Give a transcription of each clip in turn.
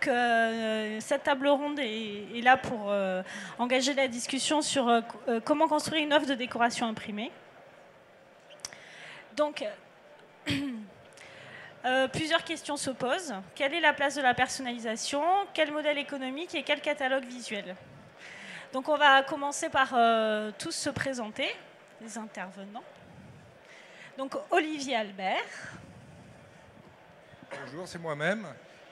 Donc, cette table ronde est là pour engager la discussion sur comment construire une offre de décoration imprimée. Donc, plusieurs questions se posent. Quelle est la place de la personnalisation? Quel modèle économique et quel catalogue visuel? Donc, on va commencer par tous se présenter, les intervenants. Donc, Olivier Albert. Bonjour, c'est moi-même.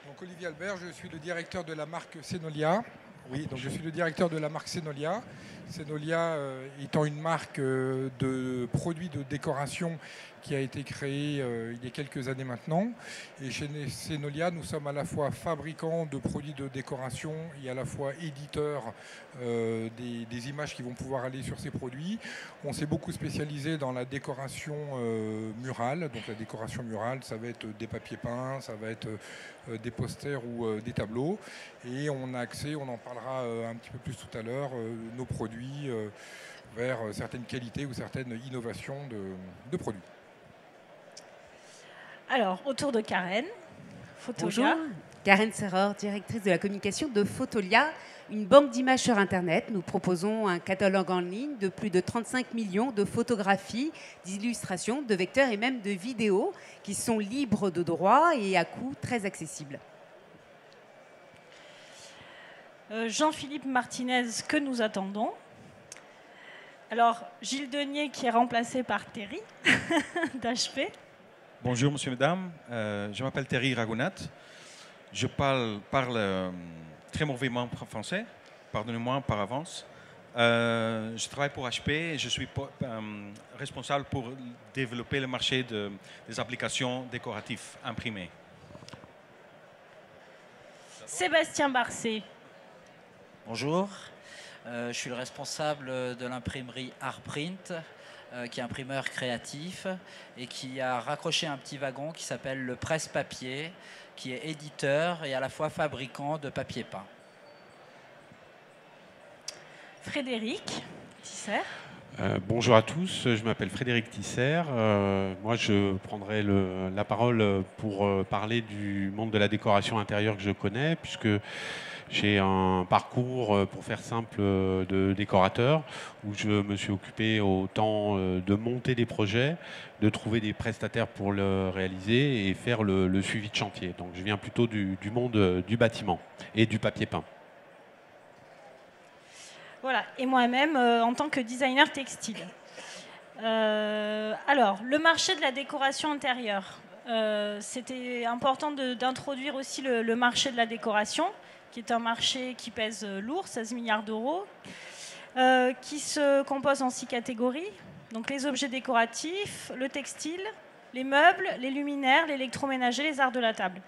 Donc, Olivier Albert, je suis le directeur de la marque Senolia. Oui, donc je suis le directeur de la marque Senolia. Senolia étant une marque de produits de décoration qui a été créée il y a quelques années maintenant. Et chez Senolia, nous sommes à la fois fabricants de produits de décoration et à la fois éditeurs des images qui vont pouvoir aller sur ces produits. On s'est beaucoup spécialisé dans la décoration murale. Donc la décoration murale, ça va être des papiers peints, ça va être des posters ou des tableaux. Et on a accès, on en parlera un petit peu plus tout à l'heure, nos produits vers certaines qualités ou certaines innovations de produits. Alors, autour de Karen, Fotolia. Bonjour, Karen Serrer, directrice de la communication de Fotolia, une banque d'images sur Internet. Nous proposons un catalogue en ligne de plus de 35 millions de photographies, d'illustrations, de vecteurs et même de vidéos qui sont libres de droit et à coût très accessible. Jean-Philippe Martinez, que nous attendons. Alors, Gilles Denier, qui est remplacé par Terry, d'HP. Bonjour, monsieur, mesdames. Je m'appelle Terry Ragounat. Je parle très mauvaiement français. Pardonnez-moi par avance. Je travaille pour HP et je suis responsable pour développer le marché des applications décoratives imprimées. Sébastien Barcet. Bonjour, je suis le responsable de l'imprimerie Artprint, qui est imprimeur créatif et qui a raccroché un petit wagon qui s'appelle le Presse-Papier, qui est éditeur et à la fois fabricant de papier peint. Frédéric Tisser. Bonjour à tous, je m'appelle Frédéric Tisser. Moi, je prendrai la parole pour parler du monde de la décoration intérieure que je connais, puisque j'ai un parcours, pour faire simple, de décorateur, où je me suis occupé autant de monter des projets, de trouver des prestataires pour le réaliser et faire le suivi de chantier. Donc je viens plutôt du monde du bâtiment et du papier peint. Voilà, et moi-même en tant que designer textile. Alors, le marché de la décoration intérieure. C'était important d'introduire aussi le marché de la décoration, qui est un marché qui pèse lourd, 16 milliards d'euros, qui se compose en 6 catégories. Donc les objets décoratifs, le textile, les meubles, les luminaires, l'électroménager, les arts de la table.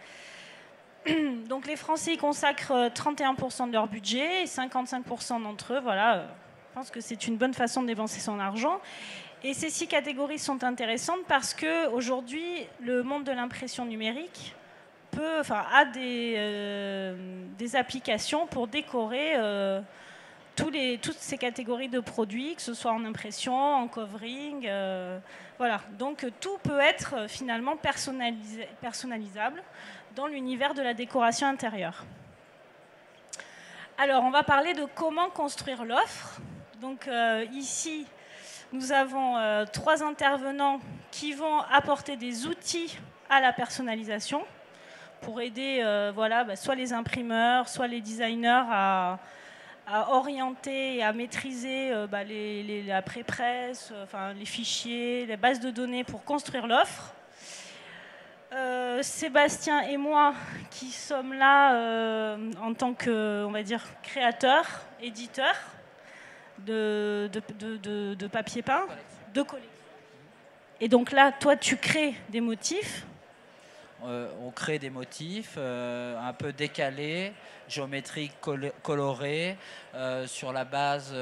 Donc les Français y consacrent 31% de leur budget et 55% d'entre eux, voilà, je pense que c'est une bonne façon de dépenser son argent. Et ces 6 catégories sont intéressantes parce qu'aujourd'hui, le monde de l'impression numérique a des applications pour décorer toutes ces catégories de produits, que ce soit en impression, en covering. Voilà. Donc tout peut être finalement personnalisable dans l'univers de la décoration intérieure. Alors, on va parler de comment construire l'offre. Donc ici, nous avons 3 intervenants qui vont apporter des outils à la personnalisation pour aider soit les imprimeurs, soit les designers à orienter et à maîtriser la pré-presse, les fichiers, les bases de données pour construire l'offre. Sébastien et moi qui sommes là en tant que, on va dire, créateurs, éditeurs de papier peint, de collection. Et donc là, toi, tu crées des motifs. On crée des motifs un peu décalés, géométriques, colorés, sur la base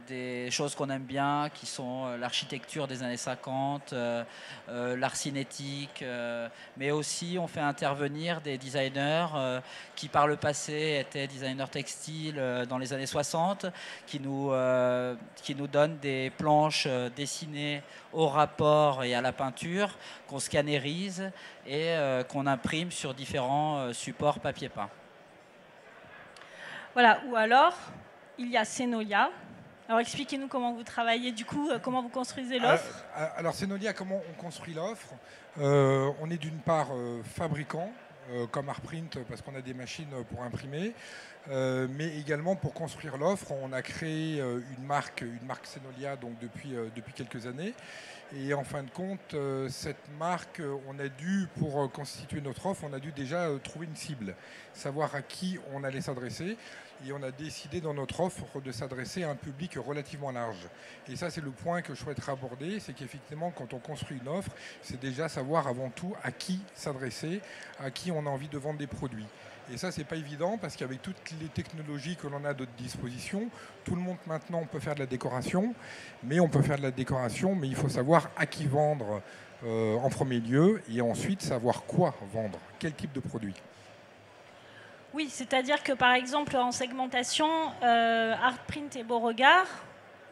des choses qu'on aime bien, qui sont l'architecture des années 50, l'art cinétique, mais aussi on fait intervenir des designers qui par le passé étaient designers textiles dans les années 60, qui nous donnent des planches dessinées au rapport et à la peinture, qu'on scannérise et qu'on imprime sur différents supports papier peint. Voilà, ou alors, il y a Senolia. Alors expliquez-nous comment vous travaillez, du coup, comment vous construisez l'offre. Alors Senolia, comment on construit l'offre? On est d'une part fabricant, comme Artprint, parce qu'on a des machines pour imprimer, mais également pour construire l'offre, on a créé une marque Senolia donc depuis quelques années. Et en fin de compte, cette marque, on a dû, pour constituer notre offre, on a dû déjà trouver une cible, savoir à qui on allait s'adresser. Et on a décidé dans notre offre de s'adresser à un public relativement large. Et ça, c'est le point que je souhaiterais aborder, c'est qu'effectivement, quand on construit une offre, c'est déjà savoir avant tout à qui s'adresser, à qui on a envie de vendre des produits. Et ça, c'est pas évident parce qu'avec toutes les technologies que l'on a à notre disposition, tout le monde maintenant peut faire de la décoration, mais il faut savoir à qui vendre en premier lieu et ensuite savoir quoi vendre, quel type de produit. Oui, c'est-à-dire que par exemple en segmentation, Artprint et Beauregard,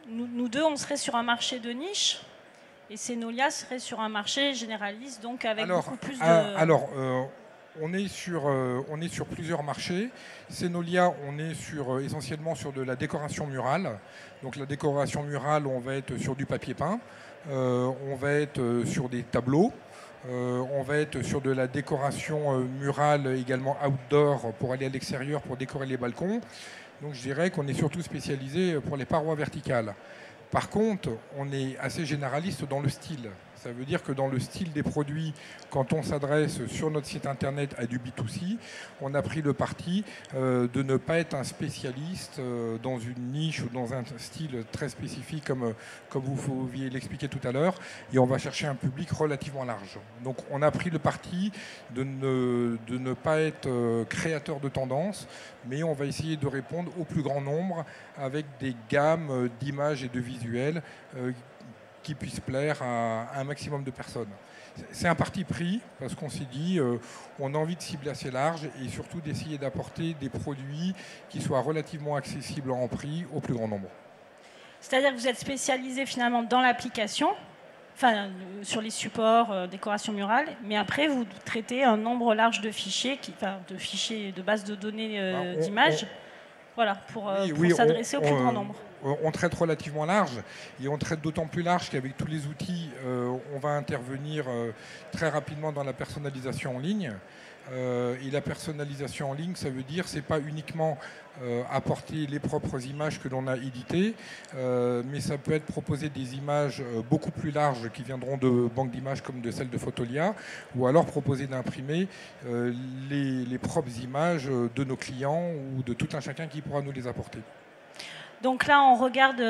nous deux, on serait sur un marché de niche et Senolia serait sur un marché généraliste, donc avec beaucoup plus de... On est sur plusieurs marchés. Senolia, on est essentiellement sur de la décoration murale. Donc la décoration murale, on va être sur du papier peint, on va être sur des tableaux. On va être sur de la décoration murale également outdoor pour aller à l'extérieur pour décorer les balcons. Donc je dirais qu'on est surtout spécialisé pour les parois verticales. Par contre, on est assez généraliste dans le style. Ça veut dire que dans le style des produits, quand on s'adresse sur notre site internet à du B2C, on a pris le parti de ne pas être un spécialiste dans une niche ou dans un style très spécifique comme vous pouviez l'expliquer tout à l'heure, et on va chercher un public relativement large. Donc on a pris le parti de ne pas être créateur de tendance, mais on va essayer de répondre au plus grand nombre avec des gammes d'images et de visuels qui puissent plaire à un maximum de personnes. C'est un parti pris parce qu'on s'est dit on a envie de cibler assez large et surtout d'essayer d'apporter des produits qui soient relativement accessibles en prix au plus grand nombre. C'est-à-dire que vous êtes spécialisé finalement dans l'application, enfin sur les supports, décoration murale, mais après vous traitez un nombre large de fichiers, de bases de données d'images, voilà, pour s'adresser au plus grand nombre. On traite relativement large et on traite d'autant plus large qu'avec tous les outils, on va intervenir très rapidement dans la personnalisation en ligne. Et la personnalisation en ligne, ça veut dire c'est pas uniquement apporter les propres images que l'on a éditées, mais ça peut être proposer des images beaucoup plus larges qui viendront de banques d'images comme de celles de Fotolia, ou alors proposer d'imprimer les propres images de nos clients ou de tout un chacun qui pourra nous les apporter. Donc là, on regarde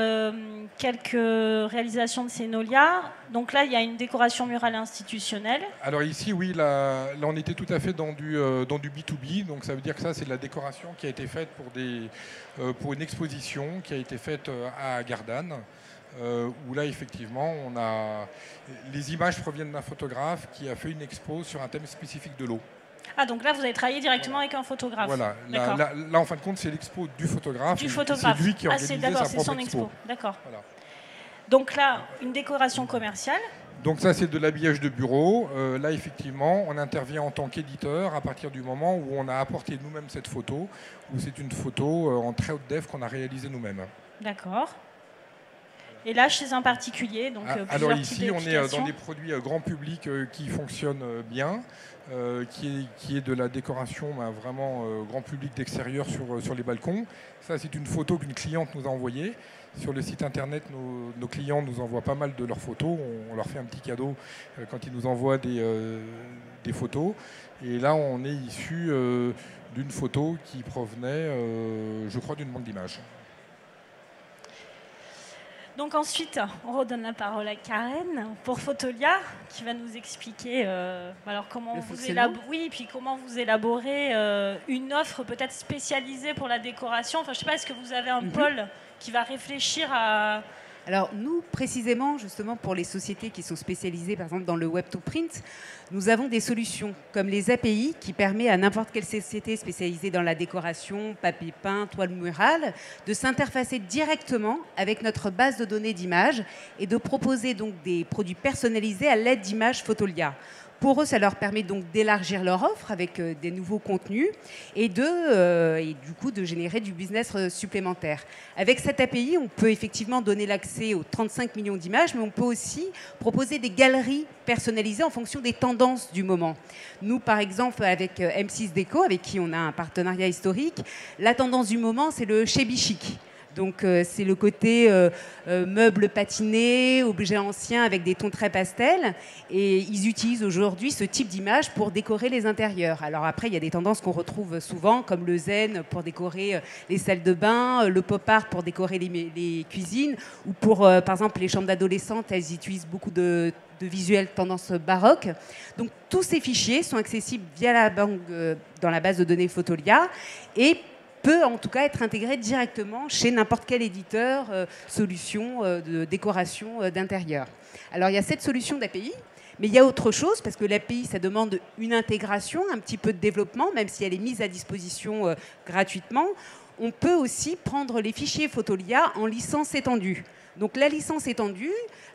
quelques réalisations de Senolia. Donc là, il y a une décoration murale institutionnelle. Alors ici, oui, là on était tout à fait dans du B2B. Donc ça veut dire que ça, c'est de la décoration qui a été faite pour une exposition qui a été faite à Gardanne. Où là, effectivement, les images proviennent d'un photographe qui a fait une expo sur un thème spécifique de l'eau. Ah, donc là, vous avez travaillé directement avec un photographe. Voilà, là, en fin de compte, c'est l'expo du photographe. C'est lui qui a organisé sa c'est propre son expo. D'accord. Voilà. Donc là, une décoration commerciale. Donc ça, c'est de l'habillage de bureau. Là, effectivement, on intervient en tant qu'éditeur à partir du moment où on a apporté nous-mêmes cette photo, où c'est une photo en très haute def qu'on a réalisée nous-mêmes. D'accord. Et là, chez un particulier, donc alors ici, on est dans des produits grand public qui fonctionnent bien, qui est de la décoration vraiment grand public d'extérieur sur les balcons. Ça, c'est une photo qu'une cliente nous a envoyée. Sur le site internet, nos clients nous envoient pas mal de leurs photos. On leur fait un petit cadeau quand ils nous envoient des photos. Et là, on est issu d'une photo qui provenait, je crois, d'une banque d'images. Donc ensuite, on redonne la parole à Karen pour Fotolia, qui va nous expliquer alors comment comment vous élaborez une offre peut-être spécialisée pour la décoration. Enfin, je sais pas, est-ce que vous avez un pôle qui va réfléchir à... Alors nous, précisément, justement pour les sociétés qui sont spécialisées, par exemple dans le web to print, nous avons des solutions comme les API qui permettent à n'importe quelle société spécialisée dans la décoration, papier peint, toile murale, de s'interfacer directement avec notre base de données d'images et de proposer donc des produits personnalisés à l'aide d'images Fotolia. Pour eux, ça leur permet donc d'élargir leur offre avec des nouveaux contenus et du coup de générer du business supplémentaire. Avec cette API, on peut effectivement donner l'accès aux 35 millions d'images, mais on peut aussi proposer des galeries personnalisées en fonction des tendances du moment. Nous, par exemple, avec M6 Déco, avec qui on a un partenariat historique, la tendance du moment, c'est le shabby chic. Donc c'est le côté meubles patinés, objets anciens avec des tons très pastels. Et ils utilisent aujourd'hui ce type d'image pour décorer les intérieurs. Alors après, il y a des tendances qu'on retrouve souvent, comme le zen pour décorer les salles de bain, le pop art pour décorer les cuisines, ou pour, par exemple, les chambres d'adolescentes, elles utilisent beaucoup de visuels tendance baroque. Donc tous ces fichiers sont accessibles via la banque dans la base de données Fotolia et peut en tout cas être intégré directement chez n'importe quel éditeur solution de décoration d'intérieur. Alors il y a cette solution d'API, mais il y a autre chose, parce que l'API, ça demande une intégration, un petit peu de développement, même si elle est mise à disposition gratuitement. On peut aussi prendre les fichiers Fotolia en licence étendue. Donc la licence étendue,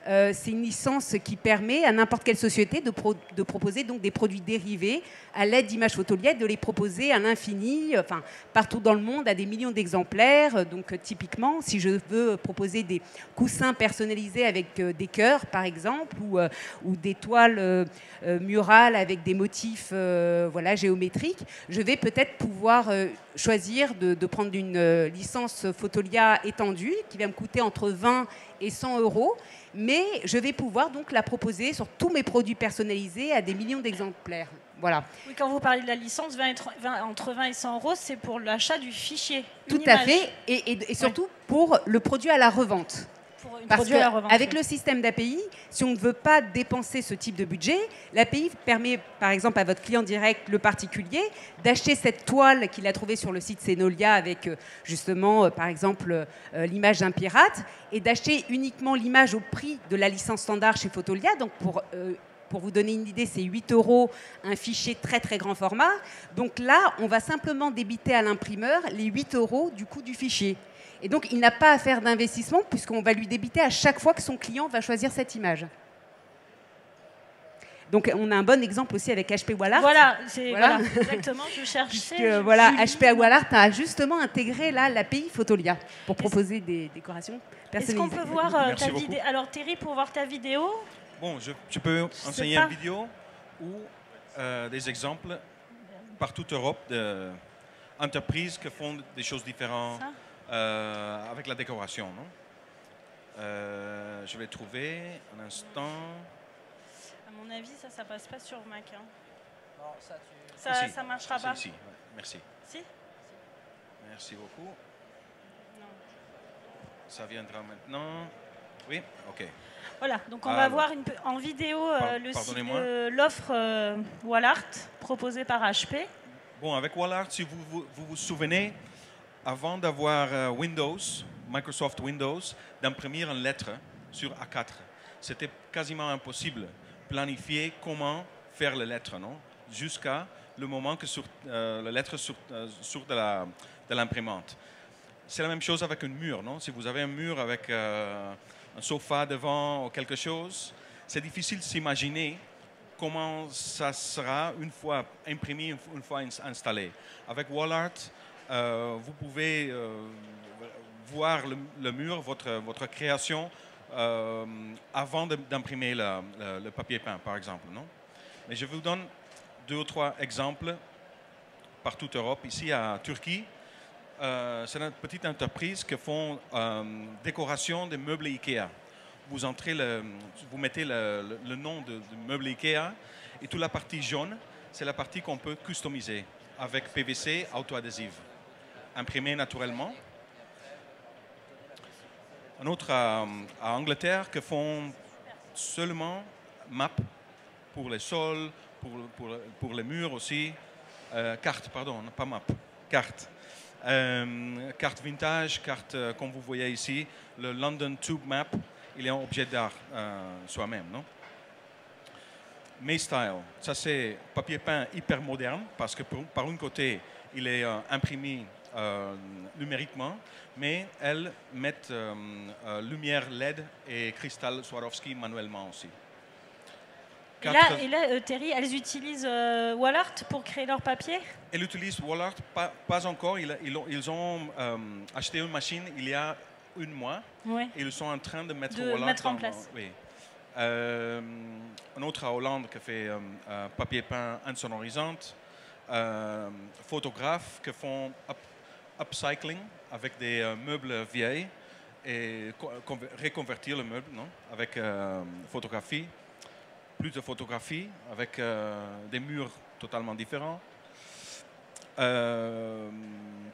c'est une licence qui permet à n'importe quelle société de proposer donc des produits dérivés à l'aide d'images Fotolia, de les proposer à l'infini, enfin, partout dans le monde, à des millions d'exemplaires. Donc typiquement, si je veux proposer des coussins personnalisés avec des cœurs, par exemple, ou des toiles murales avec des motifs géométriques, je vais peut-être pouvoir choisir de prendre une licence Fotolia étendue qui va me coûter entre 20 et 100 euros, mais je vais pouvoir donc la proposer sur tous mes produits personnalisés à des millions d'exemplaires. Voilà. Oui, quand vous parlez de la licence, entre 20 et 100 euros, c'est pour l'achat du fichier. Tout à fait, et surtout pour le produit à la revente. Parce qu'avec le système d'API, si on ne veut pas dépenser ce type de budget, l'API permet, par exemple, à votre client direct, le particulier, d'acheter cette toile qu'il a trouvée sur le site Senolia avec, justement, par exemple, l'image d'un pirate, et d'acheter uniquement l'image au prix de la licence standard chez Fotolia. Donc, pour vous donner une idée, c'est 8 euros, un fichier très très grand format. Donc là, on va simplement débiter à l'imprimeur les 8 euros du coût du fichier. Et donc, il n'a pas à faire d'investissement puisqu'on va lui débiter à chaque fois que son client va choisir cette image. Donc, on a un bon exemple aussi avec HP Wallart. Voilà, exactement, je cherchais. HP Wallart a justement intégré l'API Fotolia pour proposer des décorations personnalisées. Est-ce qu'on peut voir ta vidéo? Alors, Thierry, pour voir ta vidéo. Bon, je peux enseigner une vidéo ou des exemples par toute Europe d'entreprises qui font des choses différentes. Avec la décoration, non? Je vais trouver un instant. À mon avis, ça passe pas sur Mac. Hein. Non, ça marchera pas. Si, merci. Si? Merci beaucoup. Non. Ça viendra maintenant. Oui, ok. Voilà, donc on va voir en vidéo le site de l'offre Wallart proposée par HP. Bon, avec Wallart, si vous souvenez, avant d'avoir Microsoft Windows, d'imprimer une lettre sur A4. C'était quasiment impossible de planifier comment faire la lettre, non? Jusqu'à le moment que la lettre sort de l'imprimante. C'est la même chose avec un mur, non? Si vous avez un mur avec un sofa devant ou quelque chose, c'est difficile de s'imaginer comment ça sera une fois imprimé, une fois installé. Avec Wallart, vous pouvez voir le mur, votre création, avant d'imprimer le papier peint, par exemple. Non? Mais je vous donne 2 ou 3 exemples par toute Europe. Ici, à Turquie, c'est une petite entreprise qui font décoration des meubles Ikea. Vous mettez le nom du meuble Ikea et toute la partie jaune, c'est la partie qu'on peut customiser avec PVC auto-adhésive. Imprimé naturellement. un autre à Angleterre qui font seulement map pour les sols, pour les murs aussi. Carte, pardon, pas map, carte. Carte vintage, carte comme vous voyez ici, le London Tube Map, il est un objet d'art soi-même, non? Maystyle, ça c'est papier peint hyper moderne parce que par un côté, il est imprimé numériquement, mais elles mettent lumière LED et cristal Swarovski manuellement aussi. Et là, Terry, elles utilisent Wallart pour créer leur papier? Elles utilisent Wallart, pas encore. Ils ont acheté une machine il y a un mois. Ouais. Et ils sont en train de mettre Wallart en place. Oui. Un autre à Hollande qui fait papier peint insonorisante. Photographes qui font upcycling avec des meubles vieilles et reconvertir le meuble, non, avec photographie. Plus de photographie avec des murs totalement différents.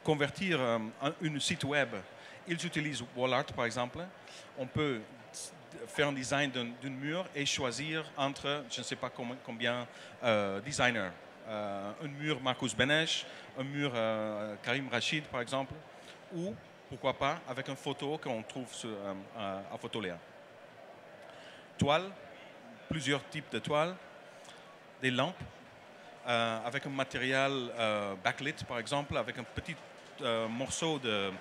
Convertir un site web, ils utilisent Wallart par exemple. On peut faire un design d'un mur et choisir entre, je ne sais pas combien designers. Un mur Marcus Benesch, un mur Karim Rachid par exemple, ou pourquoi pas avec une photo qu'on trouve à Fotolia. Toile. Plusieurs types de toiles, des lampes, avec un matériel backlit par exemple, avec un petit morceau de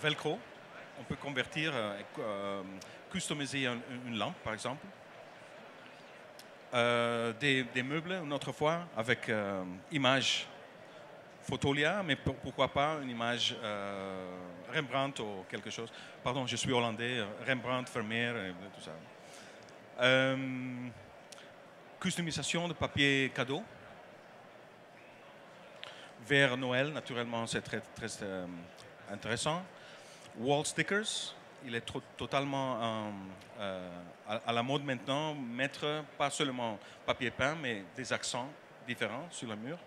velcro. On peut convertir, customiser une lampe par exemple. Des meubles une autre fois avec image Fotolia, mais pourquoi pas une image Rembrandt ou quelque chose. Pardon, je suis hollandais, Rembrandt, Vermeer et tout ça. Customisation de papier cadeau. Vers Noël, naturellement, c'est très, très intéressant. Wall stickers, il est totalement à la mode maintenant, mettre pas seulement papier peint, mais des accents différents sur le mur.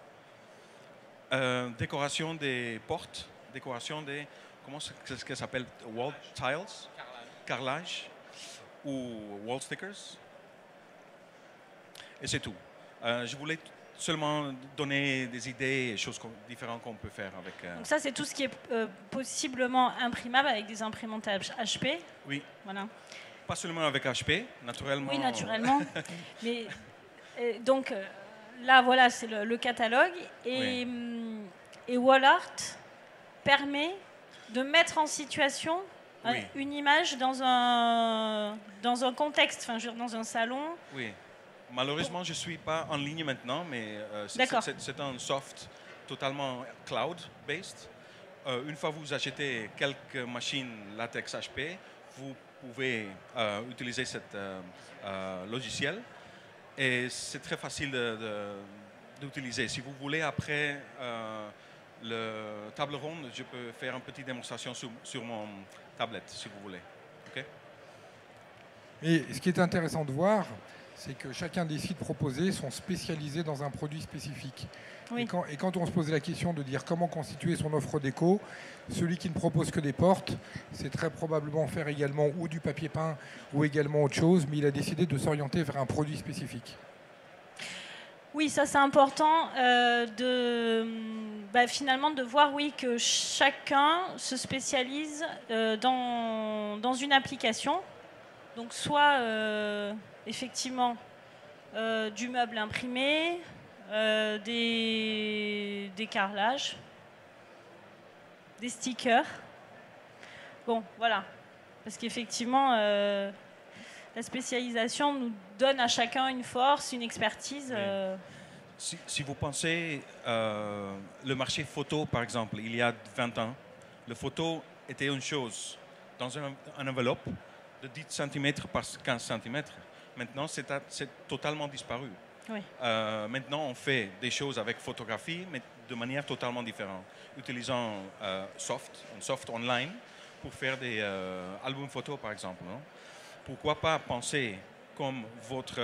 Décoration des portes, décoration des, comment est-ce que ça s'appelle? Wall tiles? Carrelage. Ou wall stickers. Et c'est tout. Je voulais seulement donner des idées et choses différentes qu'on peut faire avec... Donc ça, c'est tout ce qui est possiblement imprimable avec des imprimantes HP. Oui. Voilà. Pas seulement avec HP, naturellement. Oui, naturellement. Mais, donc là, voilà, c'est le catalogue. Et, oui. Et Wallart permet de mettre en situation... Oui. Une image dans un contexte, enfin, je veux dire, dans un salon. Oui. Malheureusement, je ne suis pas en ligne maintenant, mais c'est un soft totalement cloud-based. Une fois que vous achetez quelques machines latex HP, vous pouvez utiliser ce logiciel. Et c'est très facile d'utiliser. Si vous voulez, après le table ronde, je peux faire une petite démonstration sur mon tablette, si vous voulez. Okay? Et ce qui est intéressant de voir, c'est que chacun des sites proposés sont spécialisés dans un produit spécifique. Oui. Et quand on se pose la question de dire comment constituer son offre déco, celui qui ne propose que des portes, c'est très probablement faire également ou du papier peint ou également autre chose, mais il a décidé de s'orienter vers un produit spécifique. Oui, ça c'est important finalement de voir que chacun se spécialise dans une application. Donc soit effectivement du meuble imprimé, des carrelages, des stickers. Bon, voilà. Parce qu'effectivement, la spécialisation nous donne à chacun une force, une expertise. Si vous pensez le marché photo, par exemple, il y a 20 ans, le photo était une chose dans une enveloppe de 10 cm par 15 cm. Maintenant, c'est totalement disparu. Oui. Maintenant, on fait des choses avec photographie, mais de manière totalement différente, utilisant soft online pour faire des albums photos, par exemple. Non? Pourquoi pas penser comme votre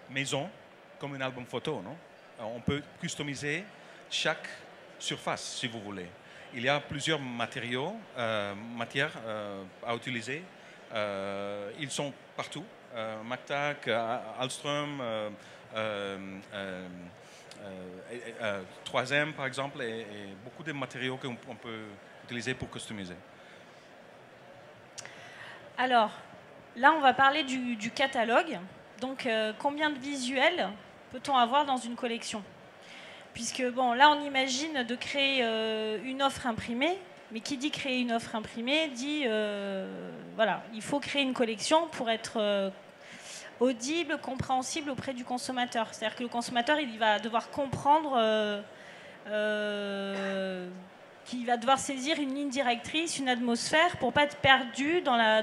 maison, comme un album photo, non? On peut customiser chaque surface, si vous voulez. il y a plusieurs matériaux, matières à utiliser. Ils sont partout. Mactac, Alström, 3M par exemple, et beaucoup de matériaux qu'on peut utiliser pour customiser. Alors, là, on va parler du catalogue. Donc, combien de visuels peut-on avoir dans une collection? Puisque, bon, là, on imagine de créer une offre imprimée. Mais qui dit créer une offre imprimée dit, voilà, il faut créer une collection pour être audible, compréhensible auprès du consommateur. C'est-à-dire que le consommateur, il va devoir comprendre, qu'il va devoir saisir une ligne directrice, une atmosphère, pour ne pas être perdu dans la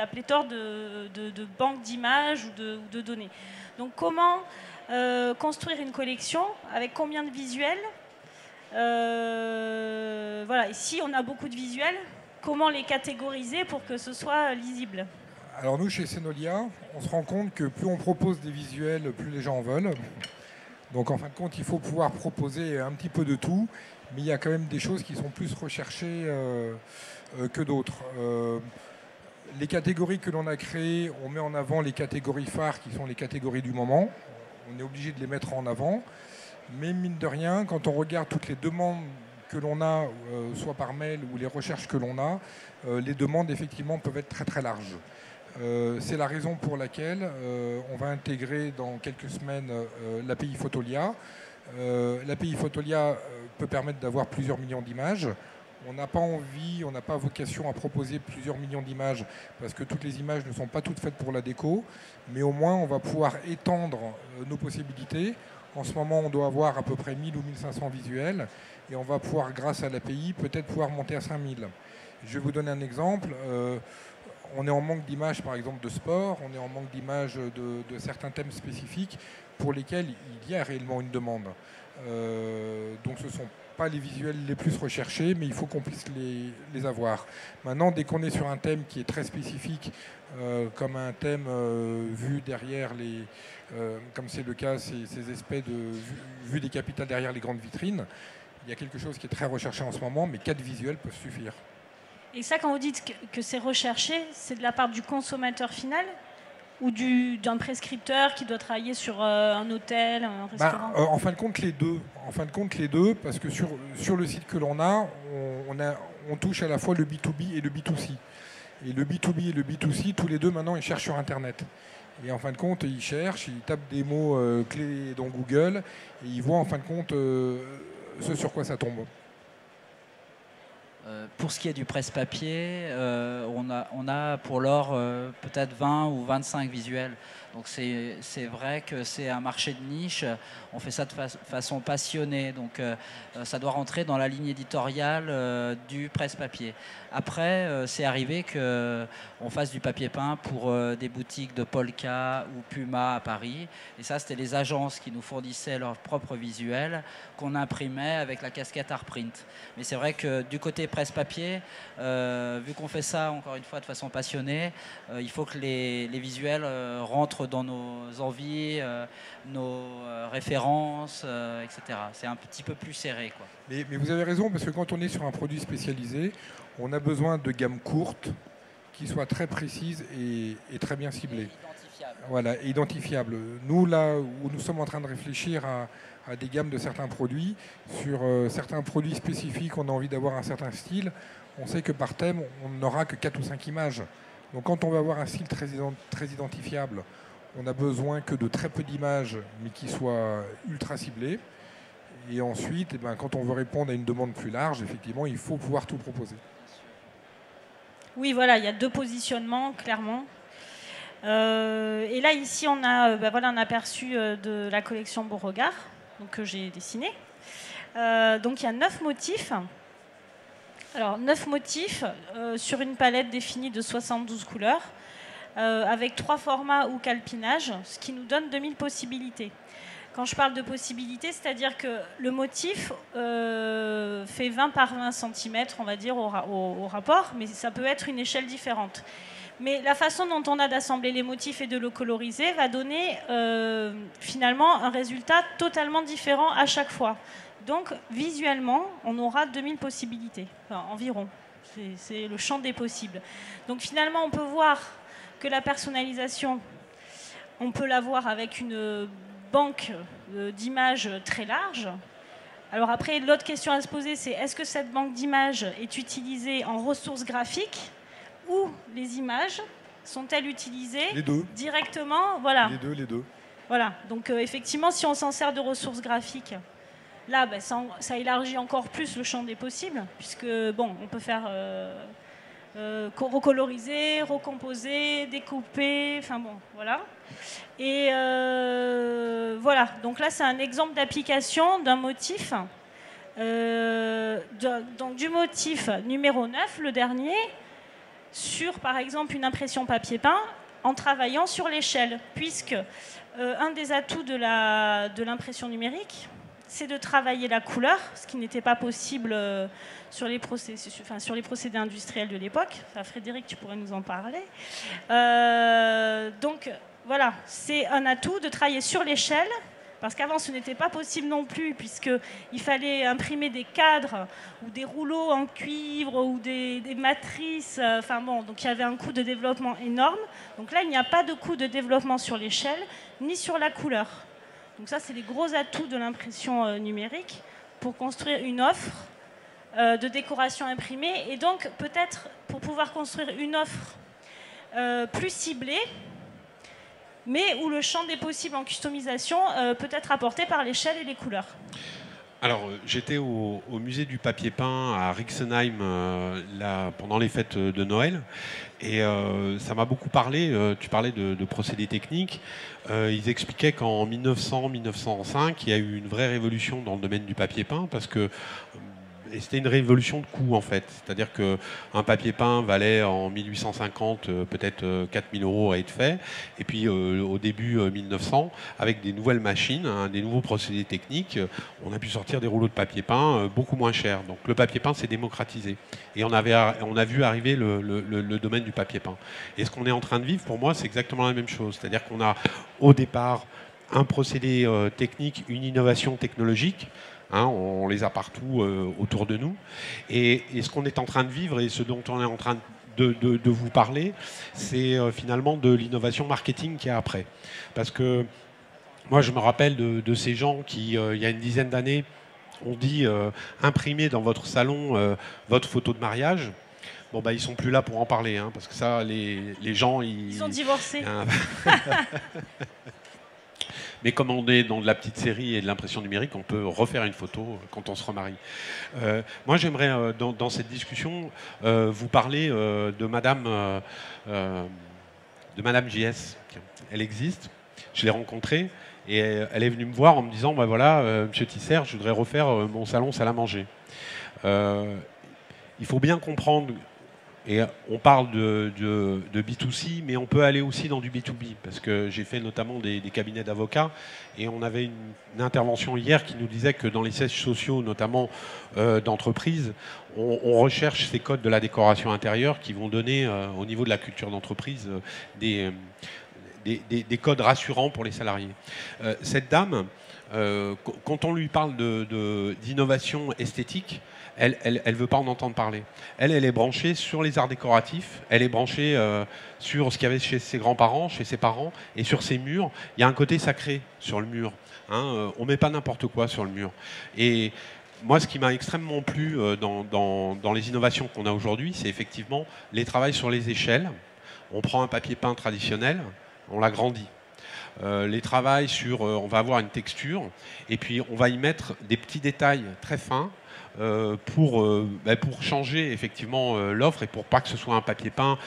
pléthore de banques d'images ou de données. Donc, comment construire une collection avec combien de visuels? Voilà. Et si on a beaucoup de visuels, comment les catégoriser pour que ce soit lisible? Alors nous, chez Senolia, on se rend compte que plus on propose des visuels, plus les gens en veulent. Donc en fin de compte, il faut pouvoir proposer un petit peu de tout, mais il y a quand même des choses qui sont plus recherchées que d'autres. Les catégories que l'on a créées, on met en avant les catégories phares qui sont les catégories du moment. On est obligé de les mettre en avant. Mais mine de rien, quand on regarde toutes les demandes que l'on a, soit par mail ou les recherches que l'on a, les demandes effectivement peuvent être très très larges. C'est la raison pour laquelle on va intégrer dans quelques semaines l'API Fotolia. L'API Fotolia peut permettre d'avoir plusieurs millions d'images. On n'a pas envie, on n'a pas vocation à proposer plusieurs millions d'images parce que toutes les images ne sont pas toutes faites pour la déco, mais au moins on va pouvoir étendre nos possibilités. En ce moment, on doit avoir à peu près 1000 ou 1500 visuels et on va pouvoir, grâce à l'API, peut-être pouvoir monter à 5000. Je vais vous donner un exemple. On est en manque d'images, par exemple, de sport. On est en manque d'images de certains thèmes spécifiques pour lesquels il y a réellement une demande. Donc ce ne sont pas les visuels les plus recherchés, mais il faut qu'on puisse les avoir. Maintenant, dès qu'on est sur un thème qui est très spécifique, comme un thème vu derrière les... comme c'est le cas, ces aspects de vue des capitales derrière les grandes vitrines, il y a quelque chose qui est très recherché en ce moment, mais 4 visuels peuvent suffire. Et ça, quand vous dites que c'est recherché, c'est de la part du consommateur final ou d'un prescripteur qui doit travailler sur un hôtel, un restaurant? En fin de compte, les deux. En fin de compte, les deux, parce que sur le site que l'on a, on touche à la fois le B2B et le B2C. Et le B2B et le B2C, tous les deux, maintenant, ils cherchent sur Internet. Et en fin de compte, ils cherchent, ils tapent des mots clés dans Google et ils voient en fin de compte ce sur quoi ça tombe. Pour ce qui est du presse-papier, on a pour l'or peut-être 20 ou 25 visuels. Donc c'est vrai que c'est un marché de niche. On fait ça de façon passionnée. Donc ça doit rentrer dans la ligne éditoriale du presse-papier. Après, c'est arrivé qu'on fasse du papier peint pour des boutiques de Polka ou Puma à Paris. Et ça, c'était les agences qui nous fournissaient leurs propres visuels qu'on imprimait avec la casquette Artprint. Mais c'est vrai que du côté presse-papier, vu qu'on fait ça, encore une fois, de façon passionnée, il faut que les visuels rentrent dans nos envies, nos références, etc. C'est un petit peu plus serré, quoi. Mais vous avez raison, parce que quand on est sur un produit spécialisé, on a besoin de gammes courtes qui soient très précises et très bien ciblées. Et identifiables. Voilà, identifiables. Nous, là où nous sommes en train de réfléchir à des gammes de certains produits, sur certains produits spécifiques, on a envie d'avoir un certain style, on sait que par thème, on n'aura que 4 ou 5 images. Donc quand on veut avoir un style très identifiable, on n'a besoin que de très peu d'images, mais qui soient ultra ciblées. Et ensuite, quand on veut répondre à une demande plus large, effectivement, il faut pouvoir tout proposer. Oui, voilà, il y a 2 positionnements, clairement. Et là, ici, on a un aperçu de la collection Beauregard, donc, que j'ai dessinée. Donc, il y a 9 motifs. Alors, 9 motifs sur une palette définie de 72 couleurs, avec 3 formats ou calpinages, ce qui nous donne 2000 possibilités. Quand je parle de possibilités, c'est-à-dire que le motif fait 20 par 20 cm, on va dire, au rapport, mais ça peut être une échelle différente. Mais la façon dont on a d'assembler les motifs et de le coloriser va donner finalement un résultat totalement différent à chaque fois. donc, visuellement, on aura 2000 possibilités, enfin, environ. C'est le champ des possibles. Donc, finalement, on peut voir que la personnalisation, on peut l'avoir avec une banque d'images très large. Alors après, l'autre question à se poser, c'est est-ce que cette banque d'images est utilisée en ressources graphiques ou les images sont-elles utilisées directement? Voilà. Les deux. Voilà. Donc effectivement, si on s'en sert de ressources graphiques, là, ben, ça élargit encore plus le champ des possibles, puisque bon, on peut faire recoloriser, recomposer, découper, enfin bon, voilà. Et voilà, donc là c'est un exemple d'application d'un motif, donc du motif numéro 9, le dernier, sur par exemple une impression papier peint en travaillant sur l'échelle, puisque un des atouts de l'impression numérique, c'est de travailler la couleur, ce qui n'était pas possible sur les procédés industriels de l'époque. Enfin, Frédéric, tu pourrais nous en parler. Donc, voilà, c'est un atout de travailler sur l'échelle, parce qu'avant, ce n'était pas possible non plus, puisqu'il fallait imprimer des cadres ou des rouleaux en cuivre ou des matrices. Enfin bon, donc il y avait un coût de développement énorme. Donc là, il n'y a pas de coût de développement sur l'échelle, ni sur la couleur. Donc ça, c'est les gros atouts de l'impression numérique pour construire une offre de décoration imprimée. Et donc, peut-être, pour pouvoir construire une offre plus ciblée, mais où le champ des possibles en customisation peut être apporté par l'échelle et les couleurs. Alors, j'étais au musée du papier peint à Rixenheim pendant les fêtes de Noël. Et ça m'a beaucoup parlé. Tu parlais de procédés techniques. Ils expliquaient qu'en 1900-1905, il y a eu une vraie révolution dans le domaine du papier peint parce que et c'était une révolution de coût en fait. C'est-à-dire qu'un papier peint valait en 1850 peut-être 4000 € à être fait. Et puis au début 1900, avec des nouvelles machines, des nouveaux procédés techniques, on a pu sortir des rouleaux de papier peint beaucoup moins chers. Donc le papier peint s'est démocratisé. Et on a vu arriver le domaine du papier peint. Et ce qu'on est en train de vivre, pour moi, c'est exactement la même chose. C'est-à-dire qu'on a au départ un procédé technique, une innovation technologique. On les a partout autour de nous. Et ce qu'on est en train de vivre et ce dont on est en train de vous parler, c'est finalement de l'innovation marketing qu'il y a après. Parce que moi, je me rappelle de ces gens qui, il y a une dizaine d'années, ont dit imprimez dans votre salon votre photo de mariage. Bon, bah, ils sont plus là pour en parler, parce que ça, les gens... Ils ont divorcé. Mais comme on est dans de la petite série et de l'impression numérique, on peut refaire une photo quand on se remarie. Moi, j'aimerais, dans cette discussion, vous parler de Madame JS. Elle existe, je l'ai rencontrée, et elle est venue me voir en me disant, bah, voilà, Monsieur Tisser, je voudrais refaire mon salon salle à manger. Il faut bien comprendre... Et on parle de B2C, mais on peut aller aussi dans du B2B, parce que j'ai fait notamment des cabinets d'avocats, et on avait une intervention hier qui nous disait que dans les sièges sociaux, notamment d'entreprises, on recherche ces codes de la décoration intérieure qui vont donner, au niveau de la culture d'entreprise, des codes rassurants pour les salariés. Cette dame, quand on lui parle d'innovation esthétique, elle ne veut pas en entendre parler. Elle est branchée sur les arts décoratifs, elle est branchée sur ce qu'il y avait chez ses grands-parents, chez ses parents, et sur ses murs. Il y a un côté sacré sur le mur. On ne met pas n'importe quoi sur le mur. Et moi, ce qui m'a extrêmement plu dans les innovations qu'on a aujourd'hui, c'est effectivement les travails sur les échelles. On prend un papier peint traditionnel, on l'agrandit. Les travails sur... on va avoir une texture, et puis on va y mettre des petits détails très fins, pour changer effectivement l'offre et pour pas que ce soit un papier peint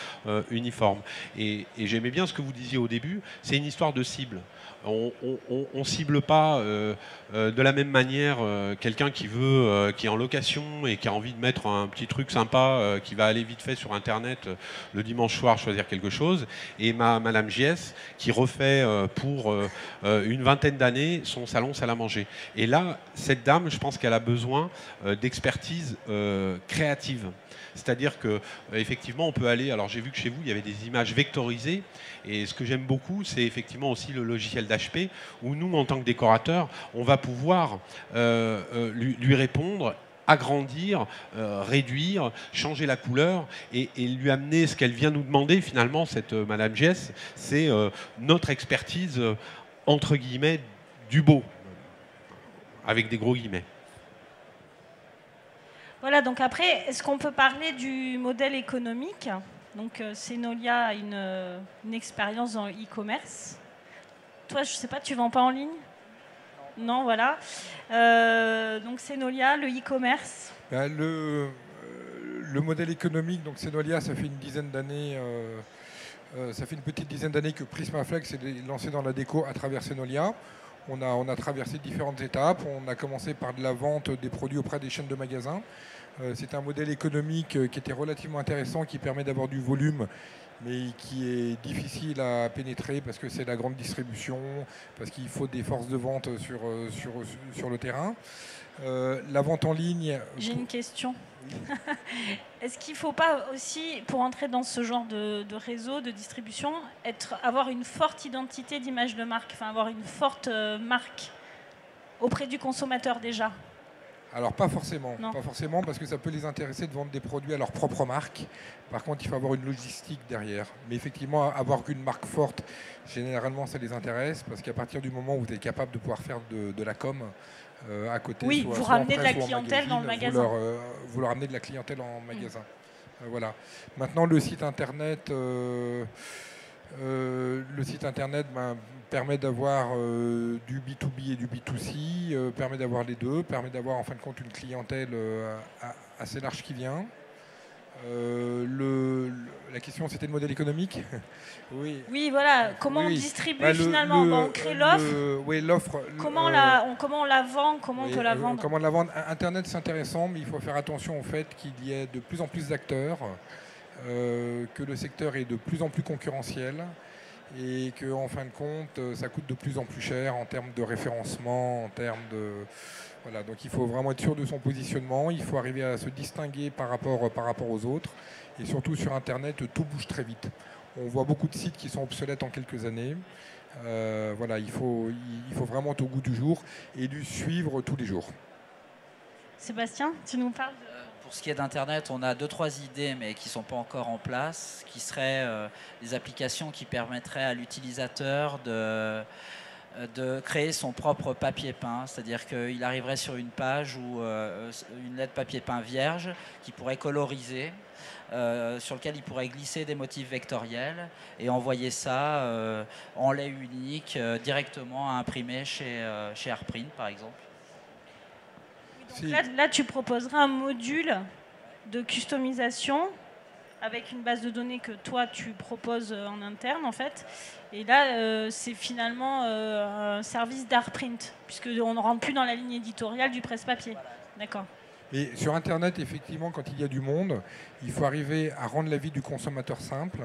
uniforme. Et j'aimais bien ce que vous disiez au début, c'est une histoire de cible. On cible pas de la même manière quelqu'un qui est en location et qui a envie de mettre un petit truc sympa qui va aller vite fait sur internet le dimanche soir choisir quelque chose, et Madame JS qui refait pour une vingtaine d'années son salon salle à manger. Et là, cette dame, je pense qu'elle a besoin d'expertise créative. C'est-à-dire que effectivement, on peut aller. Alors, j'ai vu que chez vous, il y avait des images vectorisées. Et ce que j'aime beaucoup, c'est effectivement aussi le logiciel d'HP, où nous, en tant que décorateurs, on va pouvoir lui répondre, agrandir, réduire, changer la couleur et lui amener ce qu'elle vient nous demander finalement, cette Madame Jess, c'est notre expertise entre guillemets du beau, avec des gros guillemets. Voilà, donc après, est-ce qu'on peut parler du modèle économique? Donc Senolia a une expérience dans le e-commerce. Toi, je ne sais pas, tu ne vends pas en ligne? Non, voilà. Donc Senolia, le e-commerce. Le modèle économique, donc Senolia, ça fait une dizaine d'années, ça fait une petite dizaine d'années que Prismaflex est lancé dans la déco à travers Senolia. On a traversé différentes étapes. On a commencé par de la vente des produits auprès des chaînes de magasins. C'est un modèle économique qui était relativement intéressant, qui permet d'avoir du volume, mais qui est difficile à pénétrer parce que c'est la grande distribution, parce qu'il faut des forces de vente sur le terrain. La vente en ligne... J'ai une question. Est-ce qu'il ne faut pas aussi, pour entrer dans ce genre de réseau de distribution, avoir une forte identité d'image de marque, enfin avoir une forte marque auprès du consommateur déjà? Alors pas forcément, Non. pas forcément, parce que ça peut les intéresser de vendre des produits à leur propre marque. Par contre, il faut avoir une logistique derrière. Mais effectivement, avoir qu'une marque forte, généralement, ça les intéresse, parce qu'à partir du moment où vous êtes capable de pouvoir faire de la com à côté, oui, vous ramenez de la clientèle dans le magasin. Vous leur ramenez de la clientèle en magasin. Voilà. Maintenant, le site internet... permet d'avoir du B2B et du B2C, permet d'avoir les deux, permet d'avoir en fin de compte une clientèle assez large qui vient. La question, c'était le modèle économique. Oui. Oui, voilà. Comment on distribue finalement? On crée l'offre. Oui, l'offre. Comment on la vend? Comment on peut la vendre? Comment la vendre? Internet, c'est intéressant, mais il faut faire attention au fait qu'il y ait de plus en plus d'acteurs, que le secteur est de plus en plus concurrentiel et que, en fin de compte, ça coûte de plus en plus cher en termes de référencement, en termes de... Voilà, donc il faut vraiment être sûr de son positionnement, il faut arriver à se distinguer par rapport aux autres. Et surtout sur Internet, tout bouge très vite. On voit beaucoup de sites qui sont obsolètes en quelques années. Voilà, il faut vraiment être au goût du jour et du suivre tous les jours. Sébastien, tu nous parles de... Pour ce qui est d'Internet, on a 2-3 idées, mais qui ne sont pas encore en place, qui seraient des applications qui permettraient à l'utilisateur de créer son propre papier peint, c'est-à-dire qu'il arriverait sur une page ou une lettre papier peint vierge qui pourrait coloriser, sur lequel il pourrait glisser des motifs vectoriels et envoyer ça en lait unique directement à imprimer chez Artprint par exemple. Donc là, tu proposerais un module de customisation avec une base de données que toi, tu proposes en interne, en fait. Et là, c'est finalement un service d'Artprint, puisqu'on ne rentre plus dans la ligne éditoriale du presse-papier. D'accord. Mais sur Internet, effectivement, quand il y a du monde, il faut arriver à rendre la vie du consommateur simple.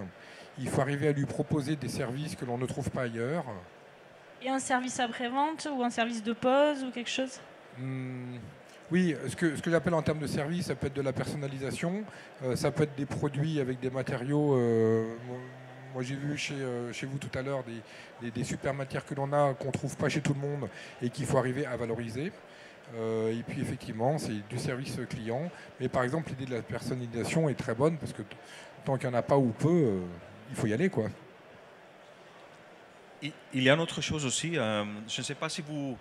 Il faut arriver à lui proposer des services que l'on ne trouve pas ailleurs. Et un service après-vente ou un service de pause ou quelque chose? Oui, ce que j'appelle en termes de service, ça peut être de la personnalisation, ça peut être des produits avec des matériaux. Moi, j'ai vu chez vous tout à l'heure des super matières que l'on a, qu'on ne trouve pas chez tout le monde et qu'il faut arriver à valoriser. Et puis, effectivement, c'est du service client. Mais par exemple, l'idée de la personnalisation est très bonne parce que tant qu'il n'y en a pas ou peu, il faut y aller, quoi. Il y a une autre chose aussi, je ne sais pas si vous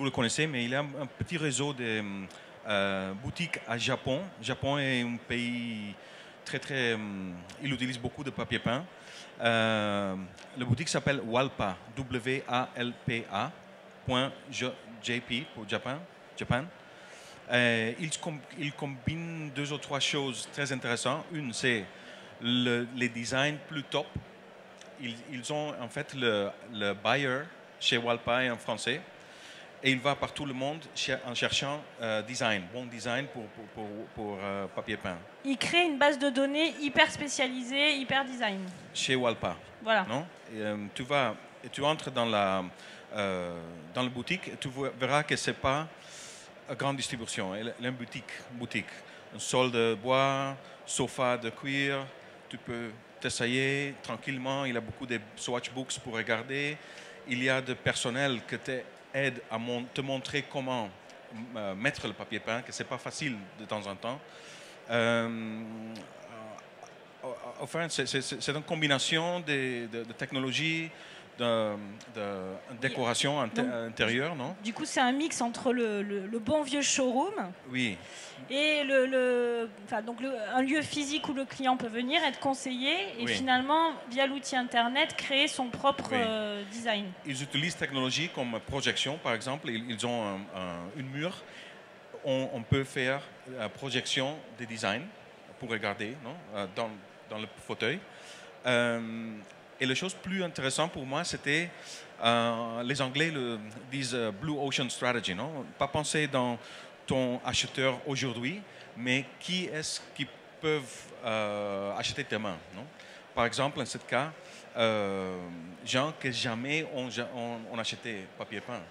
le connaissez, mais il y a un petit réseau de boutiques à Japon. Le Japon est un pays très... il utilise beaucoup de papier peint. La boutique s'appelle Walpa, WALPA.jp pour Japan. Il combine 2 ou 3 choses très intéressantes. Une, c'est les designs plus top. Ils ont en fait le buyer chez Walpa en français. Et il va par tout le monde en cherchant bon design pour papier peint. Il crée une base de données hyper spécialisée, hyper design. Chez Walpa. Voilà. Non? Et tu entres dans la boutique et tu verras que ce n'est pas grande distribution, une boutique. Un sol de bois, sofa de cuir, tu peux t'essayer tranquillement. Il y a beaucoup de swatchbooks pour regarder. Il y a des personnels qui t'aident à te montrer comment mettre le papier peint, que ce n'est pas facile de temps en temps. Enfin, c'est une combinaison de technologies, de décoration intérieure, non? Du coup, c'est un mix entre le bon vieux showroom oui. et un lieu physique où le client peut venir, être conseillé et finalement, via l'outil Internet, créer son propre design. Ils utilisent technologie comme projection, par exemple. Ils ont une mur. On peut faire la projection des designs pour regarder, non? Dans le fauteuil. Et la chose plus intéressante pour moi, c'était, les Anglais disent Blue Ocean Strategy, non? Pas penser dans ton acheteur aujourd'hui, mais qui est-ce qui peuvent acheter demain, non? Par exemple, en ce cas, gens que jamais on acheté papier peint.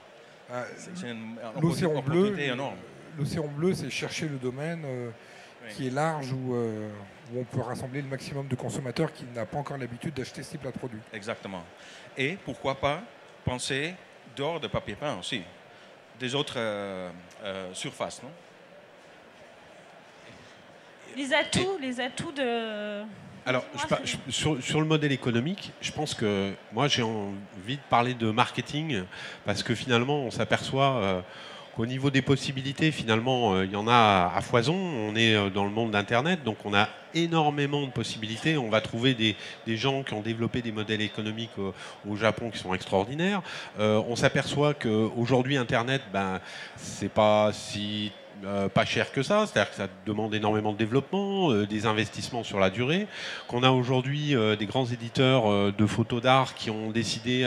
C'est une opportunité énorme. L'océan bleu, c'est chercher le domaine qui est large où on peut rassembler le maximum de consommateurs qui n'ont pas encore l'habitude d'acheter ce type de produits. Exactement. Et pourquoi pas penser dehors de papier peint aussi, des autres surfaces, non? Les atouts de... Alors, sur le modèle économique, je pense que moi j'ai envie de parler de marketing parce que finalement on s'aperçoit qu'au niveau des possibilités, finalement, il y en a à foison. On est dans le monde d'Internet, donc on a énormément de possibilités. On va trouver des gens qui ont développé des modèles économiques au Japon qui sont extraordinaires. On s'aperçoit qu'aujourd'hui, Internet, c'est pas si... pas cher que ça, c'est-à-dire que ça demande énormément de développement, des investissements sur la durée, qu'on a aujourd'hui des grands éditeurs de photos d'art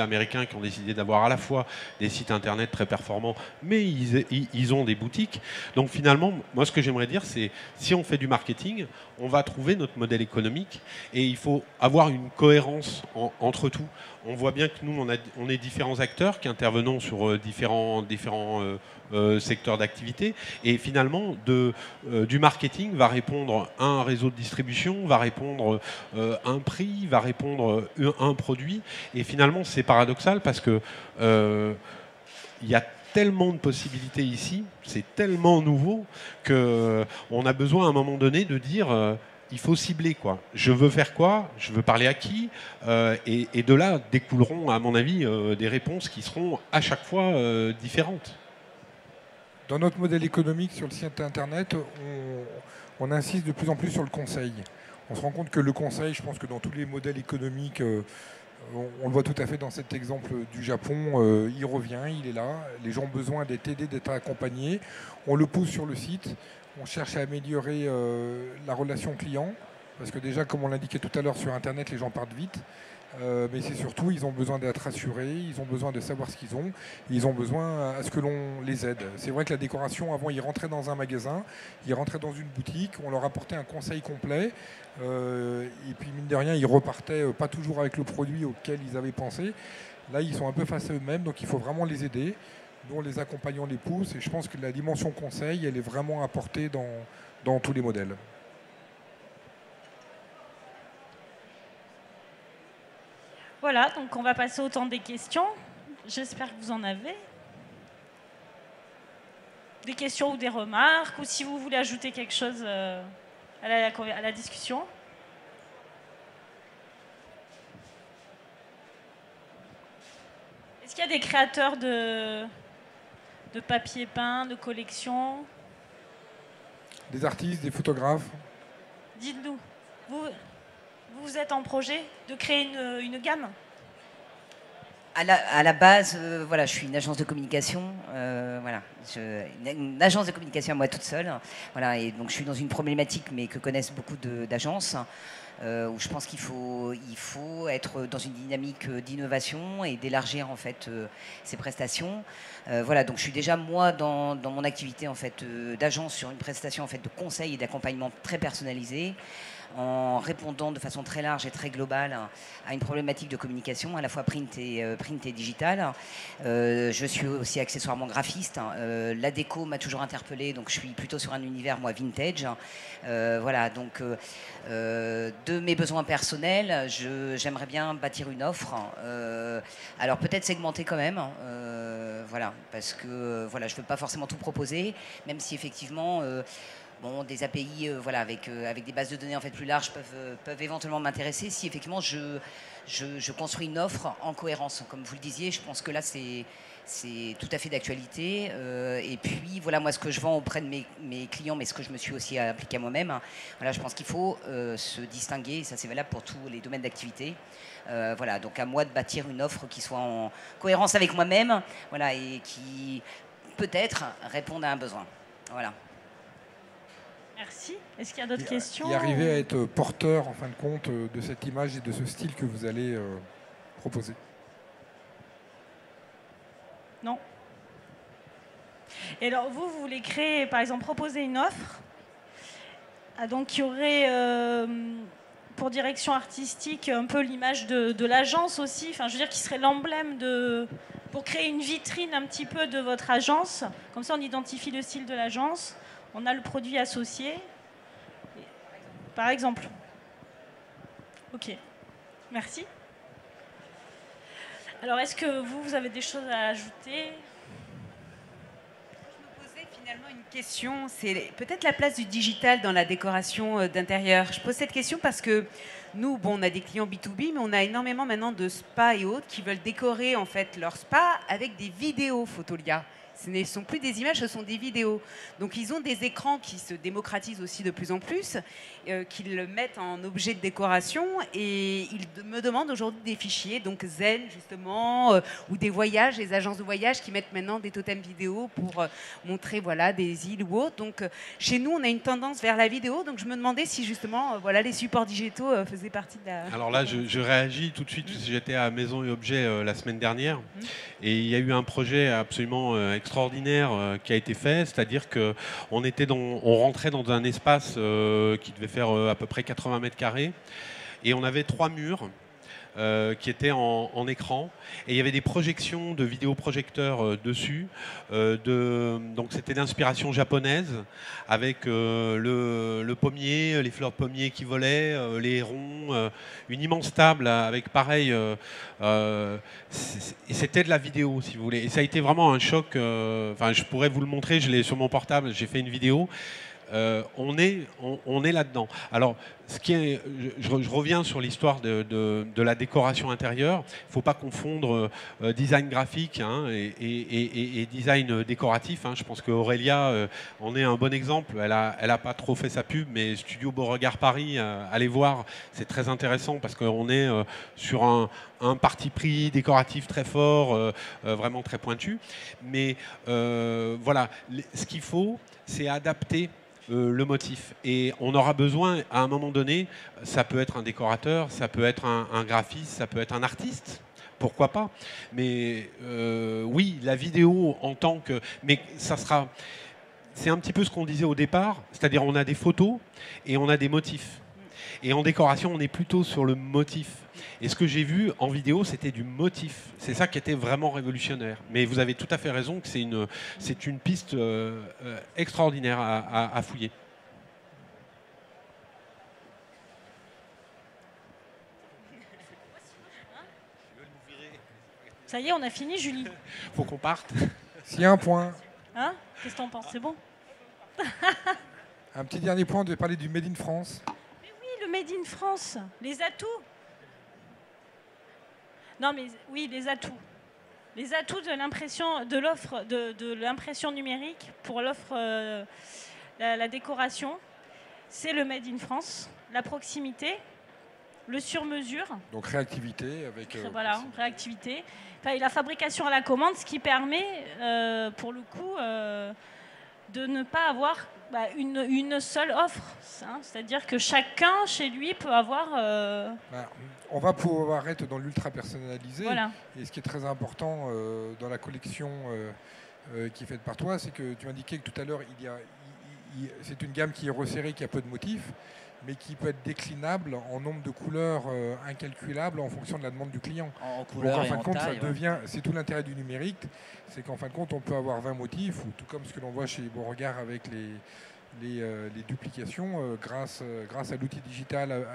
américains qui ont décidé d'avoir à la fois des sites internet très performants, mais ils ont des boutiques. Donc finalement, moi ce que j'aimerais dire, c'est si on fait du marketing, on va trouver notre modèle économique et il faut avoir une cohérence entre tout. On voit bien que nous, on est différents acteurs qui intervenons sur différents secteurs d'activité. Et finalement, du marketing va répondre un réseau de distribution, va répondre un prix, va répondre un produit. Et finalement, c'est paradoxal parce que il y a tellement de possibilités ici, c'est tellement nouveau qu'on a besoin à un moment donné de dire... il faut cibler quoi. Je veux faire quoi? Je veux parler à qui? Et de là découleront, à mon avis, des réponses qui seront à chaque fois différentes. Dans notre modèle économique sur le site internet, on insiste de plus en plus sur le conseil. On se rend compte que le conseil, je pense que dans tous les modèles économiques, on le voit tout à fait dans cet exemple du Japon, il revient, il est là. Les gens ont besoin d'être aidés, d'être accompagnés. On le pousse sur le site. On cherche à améliorer la relation client, parce que déjà, comme on l'indiquait tout à l'heure sur Internet, les gens partent vite. Mais c'est surtout, ils ont besoin d'être rassurés, ils ont besoin de savoir ce qu'ils ont, ils ont besoin à ce que l'on les aide. C'est vrai que la décoration, avant, ils rentraient dans un magasin, ils rentraient dans une boutique, on leur apportait un conseil complet, et puis mine de rien, ils repartaient pas toujours avec le produit auquel ils avaient pensé. Là, ils sont un peu face à eux-mêmes, donc il faut vraiment les aider. Nous, on les accompagne, on les pousse, et je pense que la dimension conseil, elle est vraiment apportée dans tous les modèles. Voilà, donc on va passer au temps des questions. J'espère que vous en avez. Des questions ou des remarques, ou si vous voulez ajouter quelque chose à la discussion. Est-ce qu'il y a des créateurs de papier peint, de collection? Des artistes, des photographes? Dites-nous, vous êtes en projet de créer une gamme? À la base, voilà, je suis une agence de communication, voilà, une agence de communication à moi toute seule, voilà, et donc je suis dans une problématique, mais que connaissent beaucoup d'agences, où je pense qu'il faut être dans une dynamique d'innovation et d'élargir en fait ses prestations. Voilà, donc je suis déjà moi dans mon activité en fait d'agence sur une prestation en fait de conseil et d'accompagnement très personnalisé. en répondant de façon très large et très globale à une problématique de communication, à la fois print et digital. Je suis aussi accessoirement graphiste. La déco m'a toujours interpellée, donc je suis plutôt sur un univers, moi, vintage. Voilà, donc de mes besoins personnels, j'aimerais bien bâtir une offre. Alors peut-être segmenter quand même, voilà, parce que voilà, je ne veux pas forcément tout proposer, même si effectivement... Bon, des API voilà, avec des bases de données en fait plus larges peuvent éventuellement m'intéresser si effectivement je construis une offre en cohérence. Comme vous le disiez, je pense que là c'est tout à fait d'actualité. Et puis voilà, moi ce que je vends auprès de mes clients, mais ce que je me suis aussi appliqué à moi-même, voilà, je pense qu'il faut se distinguer, et ça c'est valable pour tous les domaines d'activité. Voilà, donc à moi de bâtir une offre qui soit en cohérence avec moi-même, voilà, et qui peut-être réponde à un besoin. Voilà. Merci. Est-ce qu'il y a d'autres questions? Et arriver à être porteur, en fin de compte, de cette image et de ce style que vous allez proposer. Non. Et alors, vous voulez créer, par exemple, proposer une offre. Donc, il y aurait, pour direction artistique, un peu l'image de l'agence aussi. Enfin, je veux dire, qui serait l'emblème pour créer une vitrine un petit peu de votre agence. Comme ça, on identifie le style de l'agence. On a le produit associé, par exemple. Ok, merci. Alors, est-ce que vous avez des choses à ajouter? Je me posais finalement une question, c'est peut-être la place du digital dans la décoration d'intérieur. Je pose cette question parce que nous, bon, on a des clients B2B, mais on a énormément maintenant de spas et autres qui veulent décorer en fait leur spa avec des vidéos Fotolia. Ce ne sont plus des images, ce sont des vidéos. Donc ils ont des écrans qui se démocratisent aussi de plus en plus, qu'ils le mettent en objet de décoration, et ils me demandent aujourd'hui des fichiers, donc Zen justement, ou des voyages, les agences de voyage qui mettent maintenant des totems vidéo pour montrer voilà, des îles ou autres. Donc chez nous, on a une tendance vers la vidéo, donc je me demandais si justement voilà, les supports digitaux faisaient partie de la... Alors là, je réagis tout de suite, parce que j'étais à Maison et Objets la semaine dernière, et il y a eu un projet absolument extraordinaire qui a été fait, c'est-à-dire qu'on rentrait dans un espace qui devait faire à peu près 80 mètres carrés, et on avait 3 murs qui étaient en écran, et il y avait des projections de vidéoprojecteurs dessus, donc c'était d'inspiration japonaise, avec le pommier, les fleurs de pommier qui volaient, les hérons, une immense table avec pareil, et c'était de la vidéo si vous voulez, et ça a été vraiment un choc. Enfin, je pourrais vous le montrer, je l'ai sur mon portable, j'ai fait une vidéo. On est là-dedans. Alors, je reviens sur l'histoire de la décoration intérieure. Il ne faut pas confondre design graphique et design décoratif. Je pense qu'Aurélia en est un bon exemple. Elle a pas trop fait sa pub, mais Studio Beauregard Paris, allez voir, c'est très intéressant parce qu'on est sur un parti pris décoratif très fort, vraiment très pointu. Mais voilà, ce qu'il faut, c'est adapter le motif, et on aura besoin à un moment donné, ça peut être un décorateur, ça peut être un graphiste, ça peut être un artiste, pourquoi pas, mais oui, la vidéo en tant que, mais ça sera, c'est un petit peu ce qu'on disait au départ, c'est-à-dire on a des photos et on a des motifs, et en décoration on est plutôt sur le motif. Et ce que j'ai vu en vidéo, c'était du motif. C'est ça qui était vraiment révolutionnaire. Mais vous avez tout à fait raison que c'est une piste extraordinaire à fouiller. Ça y est, on a fini, Julie. Faut qu'on parte. S'il y a un point. Hein? Qu'est-ce que t'en penses? C'est bon? Un petit dernier point, on devait parler du Made in France. Mais oui, le Made in France. Les atouts. Non, mais oui, les atouts. Les atouts de l'impression, de l'offre, de l'impression numérique pour l'offre, la décoration, c'est le Made in France, la proximité, le sur-mesure. Donc réactivité avec... voilà, réactivité. Enfin, et la fabrication à la commande, ce qui permet, pour le coup, de ne pas avoir une seule offre. C'est-à-dire que chacun, chez lui, peut avoir... on va pouvoir être dans l'ultra personnalisé. Voilà. Et ce qui est très important dans la collection qui est faite par toi, c'est que tu indiquais que tout à l'heure, c'est une gamme qui est resserrée, qui a peu de motifs. mais qui peut être déclinable en nombre de couleurs incalculables en fonction de la demande du client. En couleur et en taille. C'est tout l'intérêt du numérique, c'est qu'en fin de compte, on peut avoir 20 motifs, ou tout comme ce que l'on voit chez Beauregard avec les duplications, grâce à l'outil digital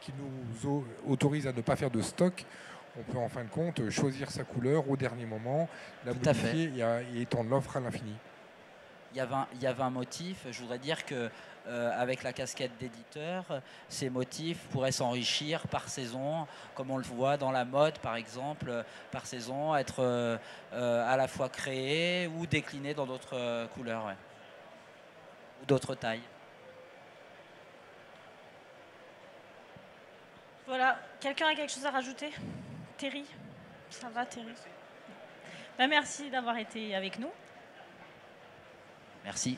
qui nous autorise à ne pas faire de stock. On peut en fin de compte choisir sa couleur au dernier moment, la modifier et étendre l'offre à l'infini. Il y a 20 motifs. Je voudrais dire que avec la casquette d'éditeur, ces motifs pourraient s'enrichir par saison, comme on le voit dans la mode par exemple, par saison, être à la fois créés ou déclinés dans d'autres couleurs ou d'autres tailles. Voilà, quelqu'un a quelque chose à rajouter? Terry? Ça va, Terry? Ben, merci d'avoir été avec nous. Merci.